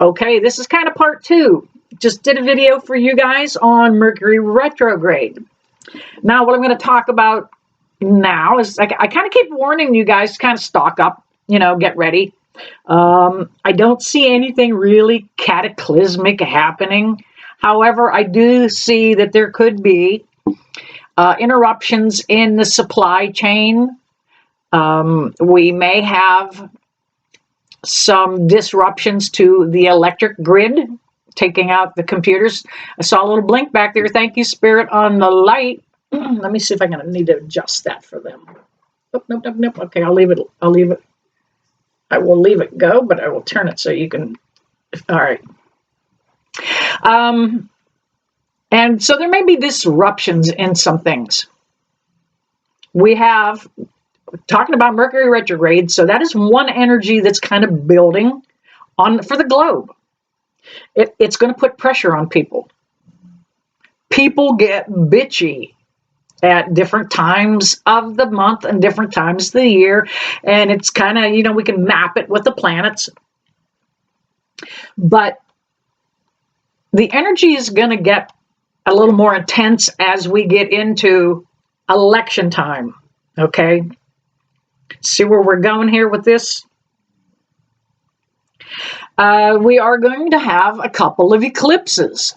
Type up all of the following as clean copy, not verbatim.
Okay, this is kind of part 2. Just did a video for you guys on Mercury retrograde. Now, what I'm going to talk about now is I kind of keep warning you guys to kind of stock up, get ready. I don't see anything really cataclysmic happening. However, I do see that there could be interruptions in the supply chain. We may have some disruptions to the electric grid, taking out the computers. I saw a little blink back there. Thank you, Spirit, on the light. Let me see if I'm going to need to adjust that for them. Oh, nope. Okay, I'll leave it. I will leave it go, but I will turn it so you can. All right. And so there may be disruptions in some things. We have, talking about Mercury retrograde, so that is one energy that's kind of building for the globe. It's going to put pressure on people. People get bitchy at different times of the month and different times of the year. And it's kind of, we can map it with the planets. But the energy is going to get a little more intense as we get into election time. Okay? See where we're going here with this? We are going to have a couple of eclipses.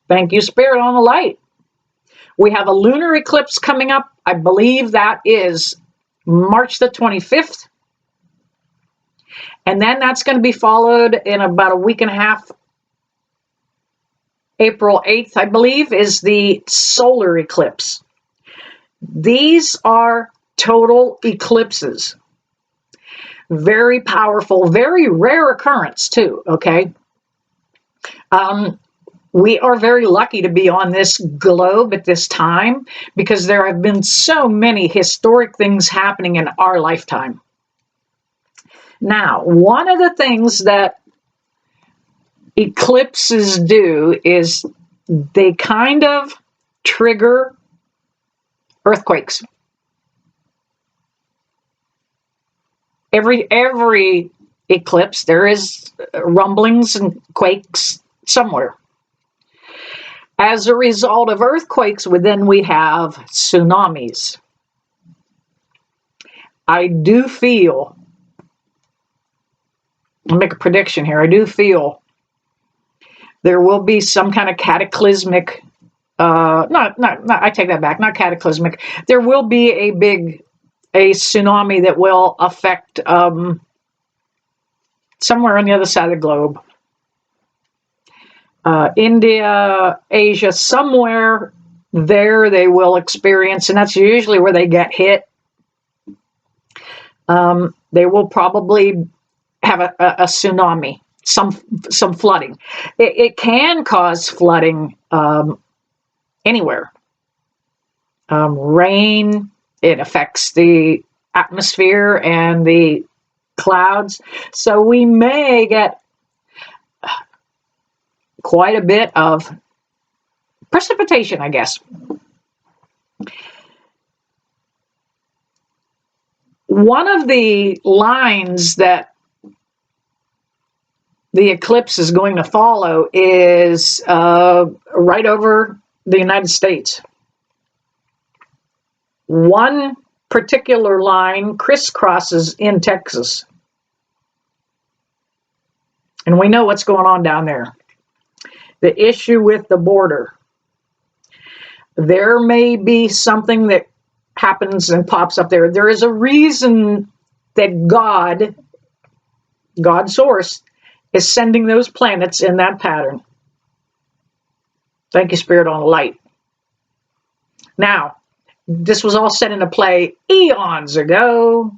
Thank you, Spirit, on the light. We have a lunar eclipse coming up. I believe that is March the 25th. And then that's going to be followed in about a week and a half. April 8th, I believe, is the solar eclipse. These are total eclipses. Very powerful, very rare occurrence too, okay? We are very lucky to be on this globe at this time because there have been so many historic things happening in our lifetime. Now, one of the things that eclipses do is they kind of trigger earthquakes. Every eclipse, there is rumblings and quakes somewhere. As a result of earthquakes, then we have tsunamis. I do feel, I'll make a prediction here, I do feel there will be some kind of cataclysmic, I take that back, not cataclysmic. There will be a tsunami that will affect somewhere on the other side of the globe. India, Asia, somewhere there they will experience, and that's usually where they get hit. They will probably have a tsunami, some flooding. It can cause flooding anywhere. Rain, it affects the atmosphere and the clouds. So we may get quite a bit of precipitation, I guess. One of the lines that the eclipse is going to follow is right over the United States. One particular line crisscrosses in Texas. And we know what's going on down there. The issue with the border. There may be something that happens and pops up there. There is a reason that God source, is sending those planets in that pattern. Thank you, Spirit, on the light. Now, this was all set into play eons ago,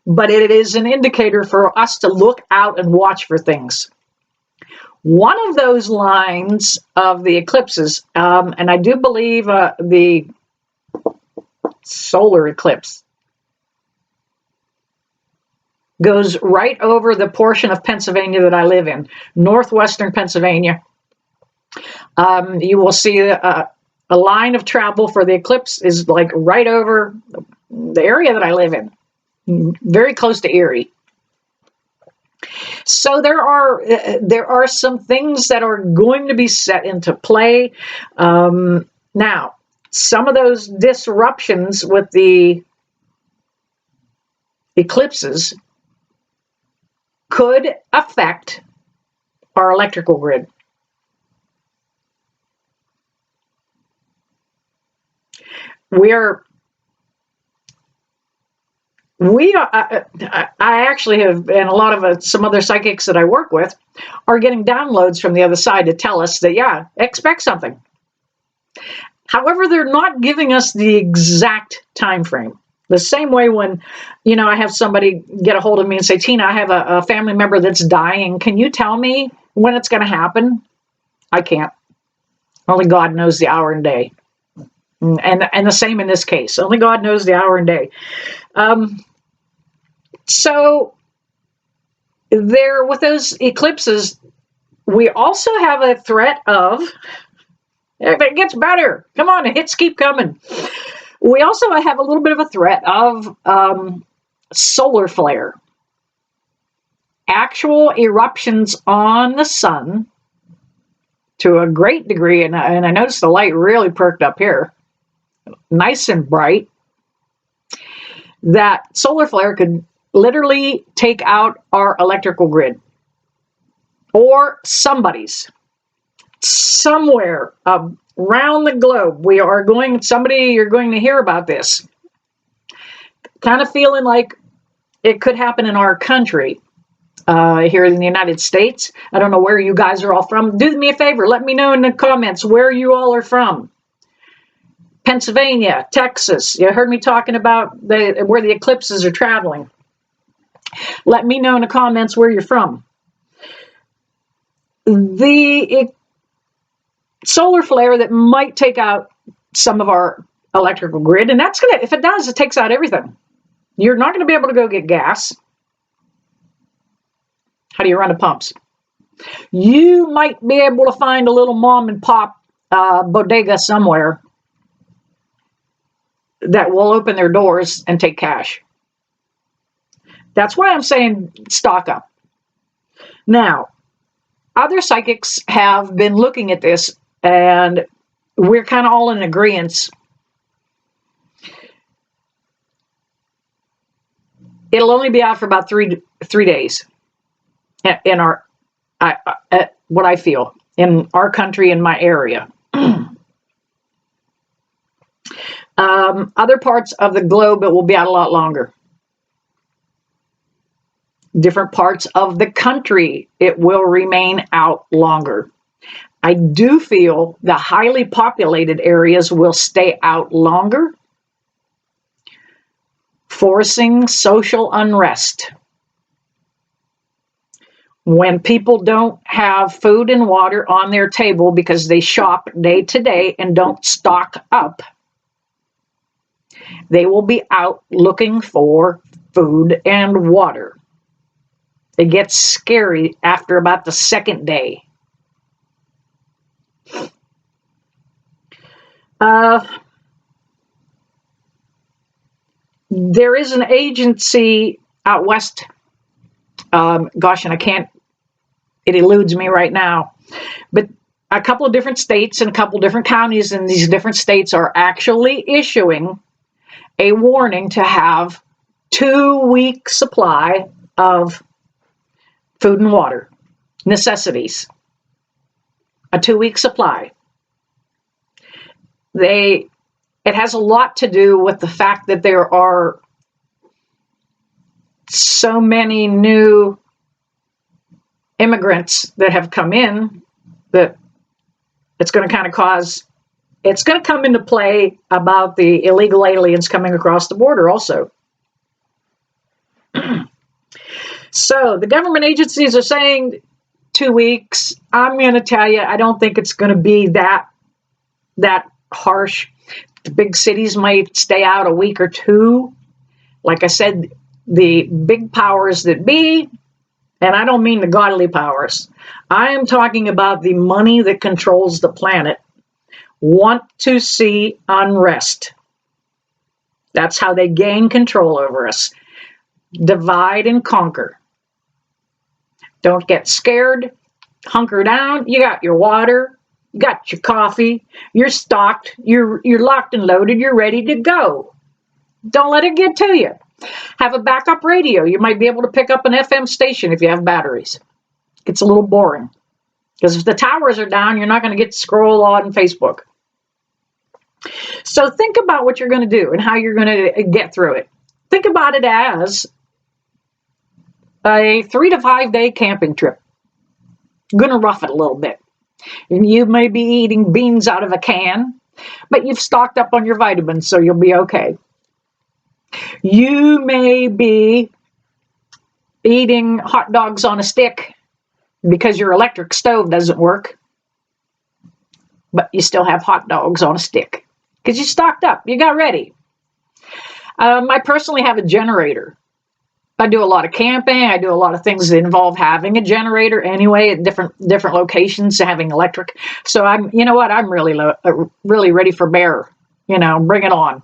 but it is an indicator for us to look out and watch for things. One of those lines of the eclipses, and I do believe the solar eclipse goes right over the portion of Pennsylvania that I live in, northwestern Pennsylvania. You will see a line of travel for the eclipse is like right over the area that I live in, very close to Erie. So there are some things that are going to be set into play. Now, some of those disruptions with the eclipses could affect our electrical grid. I actually have, and a lot of some other psychics that I work with are getting downloads from the other side to tell us that, yeah, expect something. However, they're not giving us the exact time frame. The same way when, I have somebody get a hold of me and say, Tina, I have a family member that's dying. Can you tell me when it's going to happen? I can't. Only God knows the hour and day. And the same in this case. Only God knows the hour and day. So there, with those eclipses, we also have a threat of, if it gets better, come on, the hits keep coming. We also have a little bit of a threat of solar flare. Actual eruptions on the sun to a great degree, and I noticed the light really perked up here, nice and bright, that solar flare could literally take out our electrical grid or somebody's. Somewhere around the globe, you're going to hear about this. Kind of feeling like it could happen in our country. Here in the United States. I don't know where you guys are all from. Do me a favor. Let me know in the comments where you all are from. Pennsylvania, Texas. You heard me talking about where the eclipses are traveling. Let me know in the comments where you're from. The solar flare that might take out some of our electrical grid, and that's if it does, it takes out everything. You're not going to be able to go get gas. How do you run the pumps? You might be able to find a little mom and pop bodega somewhere that will open their doors and take cash. That's why I'm saying stock up. Now, other psychics have been looking at this, and we're kind of all in agreement. It'll only be out for about three days in our, what I feel, in our country, in my area. Other parts of the globe, it will be out a lot longer. Different parts of the country, it will remain out longer. I do feel the highly populated areas will stay out longer, forcing social unrest. When people don't have food and water on their table because they shop day to day and don't stock up, they will be out looking for food and water. It gets scary after about the second day. There is an agency out west. Gosh, and it eludes me right now. But a couple of different states and a couple of different counties in these different states are actually issuing a warning to have 2-week supply of food and water, necessities. A 2-week supply. It has a lot to do with the fact that there are so many new immigrants that have come in that it's going to kind of it's going to come into play about the illegal aliens coming across the border also. So the government agencies are saying 2 weeks. I'm going to tell you, I don't think it's going to be that harsh. The big cities might stay out a week or two. Like I said, the big powers that be, and I don't mean the godly powers, I am talking about the money that controls the planet, want to see unrest. That's how they gain control over us. Divide and conquer. Don't get scared. Hunker down. You got your water. You got your coffee. You're stocked. You're locked and loaded. You're ready to go. Don't let it get to you. Have a backup radio. You might be able to pick up an FM station if you have batteries. It's a little boring. Because if the towers are down, you're not going to get to scroll on Facebook. So think about what you're going to do and how you're going to get through it. Think about it as a 3 to 5 day camping trip. You're going to rough it a little bit. And you may be eating beans out of a can, but you've stocked up on your vitamins, so you'll be okay. You may be eating hot dogs on a stick because your electric stove doesn't work, but you still have hot dogs on a stick because you stocked up. You got ready. I personally have a generator. I do a lot of camping. I do a lot of things that involve having a generator anyway at different locations, having electric. So I'm really ready for bear. Bring it on.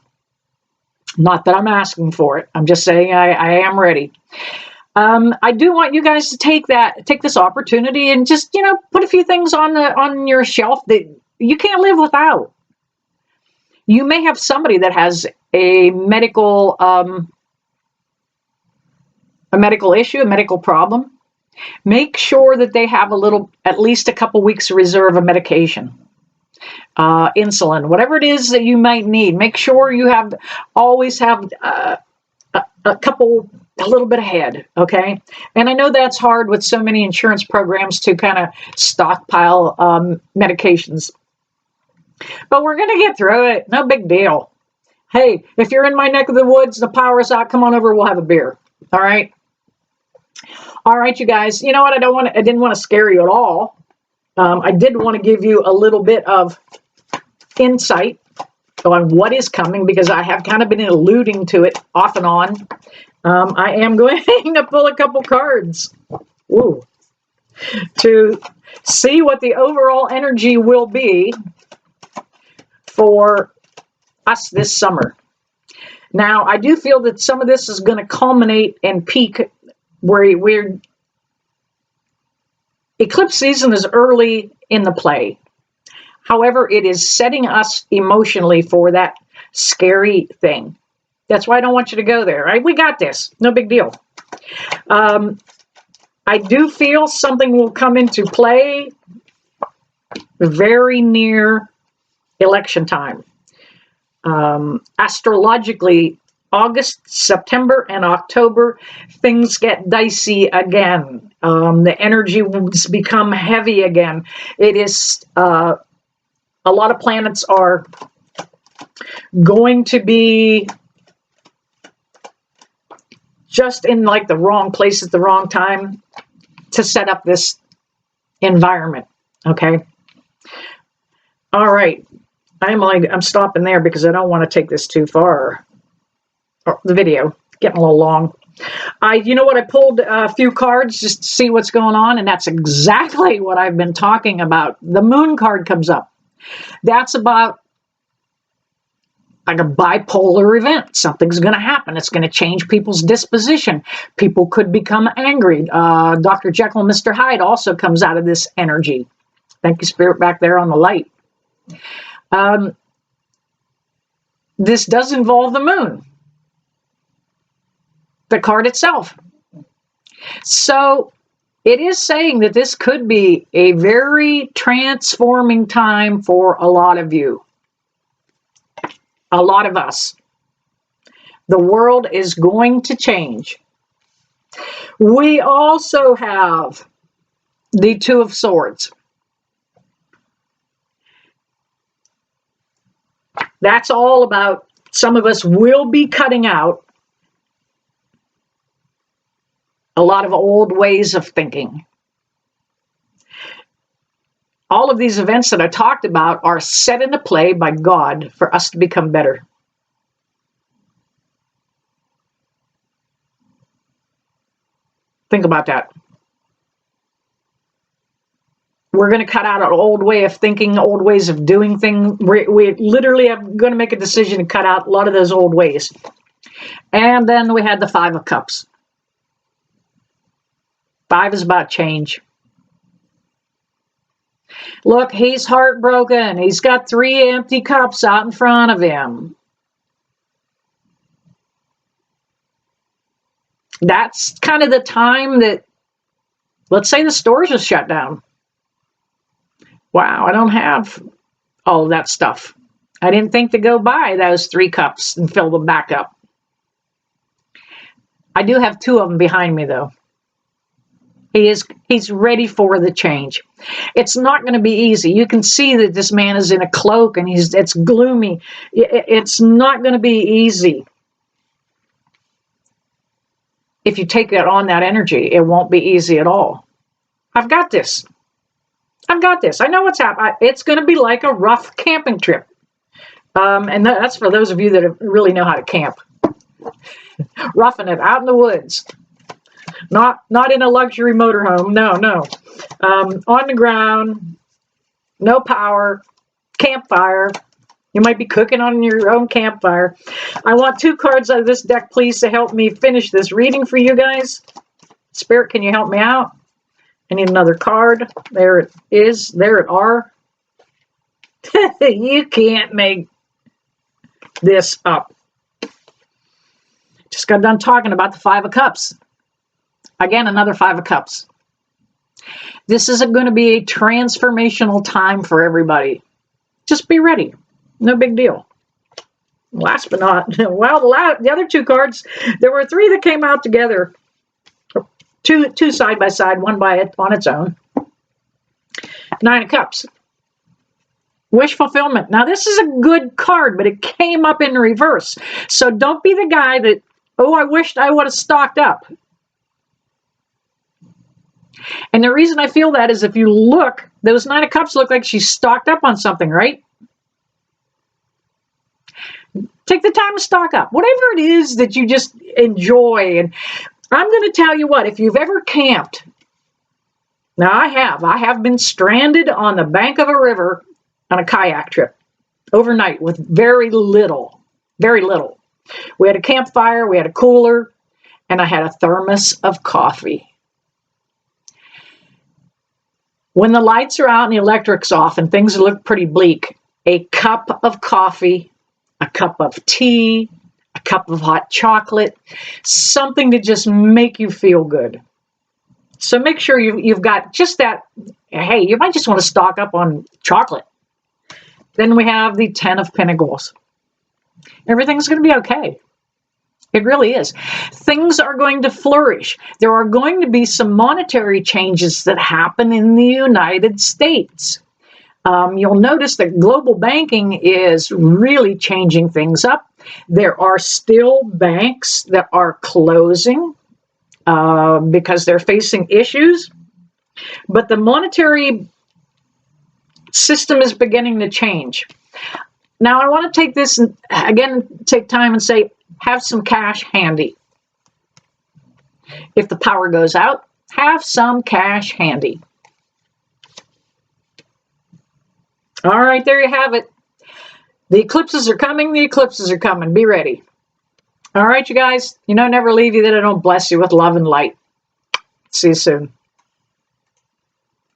Not that I'm asking for it. I'm just saying I am ready. I do want you guys to take this opportunity and just, put a few things on your shelf that you can't live without. You may have somebody that has a medical issue, a medical problem. Make sure that they have at least a couple weeks reserve of medication, insulin, whatever it is that you might need. Make sure you always have a little bit ahead, okay? And I know that's hard with so many insurance programs to kind of stockpile medications. But we're going to get through it. No big deal. Hey, if you're in my neck of the woods, the power's out, come on over, we'll have a beer. All right? All right, you guys. You know what? I didn't want to scare you at all. I did want to give you a little bit of insight on what is coming because I have kind of been alluding to it off and on. I am going to pull a couple cards to see what the overall energy will be for us this summer. Now, I do feel that some of this is going to culminate and peak where eclipse season is early in the play. However, it is setting us emotionally for that scary thing. That's why I don't want you to go there, right? We got this. No big deal. I do feel something will come into play very near election time. Astrologically, August, September, and October, things get dicey again. The energy will become heavy again. It is, a lot of planets are going to be just in like the wrong place at the wrong time to set up this environment, okay? All right. I'm stopping there because I don't want to take this too far. The video getting a little long. You know what? I pulled a few cards just to see what's going on, and that's exactly what I've been talking about. The moon card comes up. That's about like a bipolar event. Something's going to happen. It's going to change people's disposition. People could become angry. Dr. Jekyll and Mr. Hyde also comes out of this energy. Thank you, Spirit, back there on the light. This does involve the moon, the card itself. So it is saying that this could be a very transforming time for a lot of you, a lot of us. The world is going to change. We also have the Two of Swords. That's all about some of us will be cutting out a lot of old ways of thinking. All of these events that I talked about are set into play by God for us to become better. Think about that. We're going to cut out an old way of thinking, old ways of doing things. We literally are going to make a decision to cut out a lot of those old ways. And then we had the Five of Cups. 5 is about change. Look, he's heartbroken. He's got 3 empty cups out in front of him. That's kind of the time that, let's say the stores are shut down. Wow, I don't have all of that stuff. I didn't think to go buy those 3 cups and fill them back up. I do have 2 of them behind me, though. He's ready for the change. It's not going to be easy. You can see that this man is in a cloak and it's gloomy. It's not going to be easy. If you take that on that energy, it won't be easy at all. I've got this. I've got this. I know what's happening. It's going to be like a rough camping trip. And that's for those of you that really know how to camp. Roughing it out in the woods. Not in a luxury motorhome. No. On the ground. No power. Campfire. You might be cooking on your own campfire. I want 2 cards out of this deck, please, to help me finish this reading for you guys. Spirit, can you help me out? I need another card. There it is. There it are. You can't make this up. Just got done talking about the 5 of Cups. Again, another 5 of Cups. This is going to be a transformational time for everybody. Just be ready. No big deal. Last but not, well, the other 2 cards, there were 3 that came out together. Two side by side, one on its own. 9 of Cups. Wish fulfillment. Now, this is a good card, but it came up in reverse. So don't be the guy that, oh, I wished I would have stocked up. And the reason I feel that is if you look, those 9 of Cups look like she's stocked up on something, right? Take the time to stock up. Whatever it is that you just enjoy. And I'm going to tell you what, if you've ever camped, now I have been stranded on the bank of a river on a kayak trip overnight with very little. We had a campfire, we had a cooler, and I had a thermos of coffee. When the lights are out and the electric's off and things look pretty bleak, a cup of coffee, a cup of tea, a cup of hot chocolate, something to just make you feel good. So make sure you've got just that. Hey, you might just want to stock up on chocolate. Then we have the 10 of Pentacles. Everything's going to be okay. It really is. Things are going to flourish. There are going to be some monetary changes that happen in the United States. You'll notice that global banking is really changing things up. There are still banks that are closing because they're facing issues. But the monetary system is beginning to change. Now, I want to take this and, again, take time and say, have some cash handy. If the power goes out, have some cash handy. All right, there you have it. The eclipses are coming. The eclipses are coming. Be ready. All right, you guys. Never leave you that I don't bless you with love and light. See you soon.